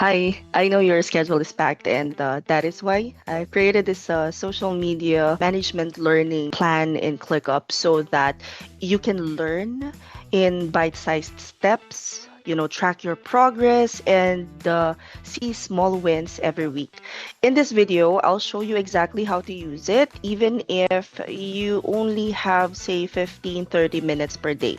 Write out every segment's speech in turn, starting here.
Hi, I know your schedule is packed, and that is why I created this social media management learning plan in ClickUp so that you can learn in bite-sized steps, track your progress and see small wins every week. In this video, I'll show you exactly how to use it, even if you only have, say, 15-30 minutes per day.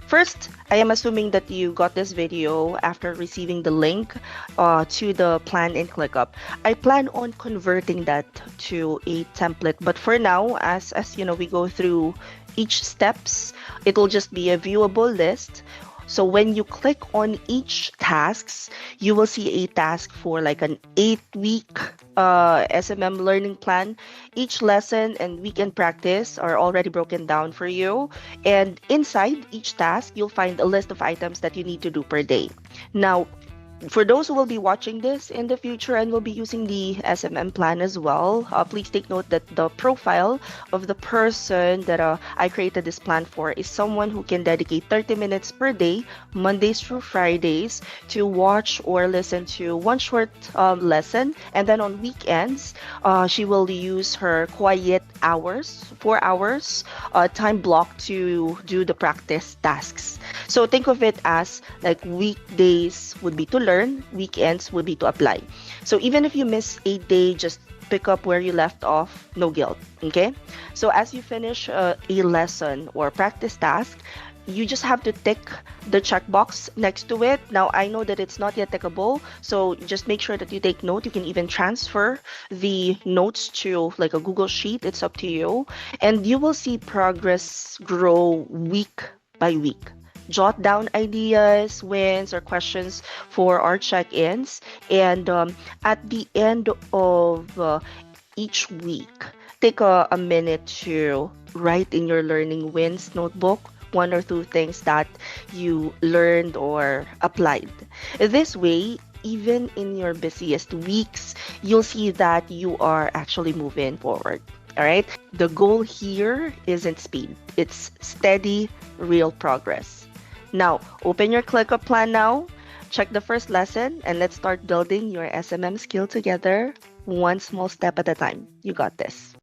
First, I am assuming that you got this video after receiving the link to the plan in ClickUp. I plan on converting that to a template, but for now, as we go through each steps, it'll just be a viewable list. So when you click on each tasks, you will see a task for like an 8-week SMM learning plan. Each lesson and weekend practice are already broken down for you. And inside each task, you'll find a list of items that you need to do per day. Now, for those who will be watching this in the future and will be using the SMM plan as well, please take note that the profile of the person that I created this plan for is someone who can dedicate 30 minutes per day, Mondays through Fridays, to watch or listen to one short lesson. And then on weekends, she will use her quiet hours, 4 hours, time block to do the practice tasks. So think of it as like weekdays would be to learn, weekends would be to apply. So even if you miss a day, just pick up where you left off, no guilt, okay? So as you finish a lesson or practice task, you just have to tick the checkbox next to it. Now, I know that it's not yet tickable, so just make sure that you take note. You can even transfer the notes to like a Google Sheet. It's up to you. And you will see progress grow week by week. Jot down ideas, wins, or questions for our check-ins. And at the end of each week, take a minute to write in your learning wins notebook one or two things that you learned or applied. This way, even in your busiest weeks, you'll see that you are actually moving forward. All right. The goal here isn't speed, it's steady, real progress. Now, open your ClickUp plan now, check the first lesson, and let's start building your SMM skill together, one small step at a time. You got this.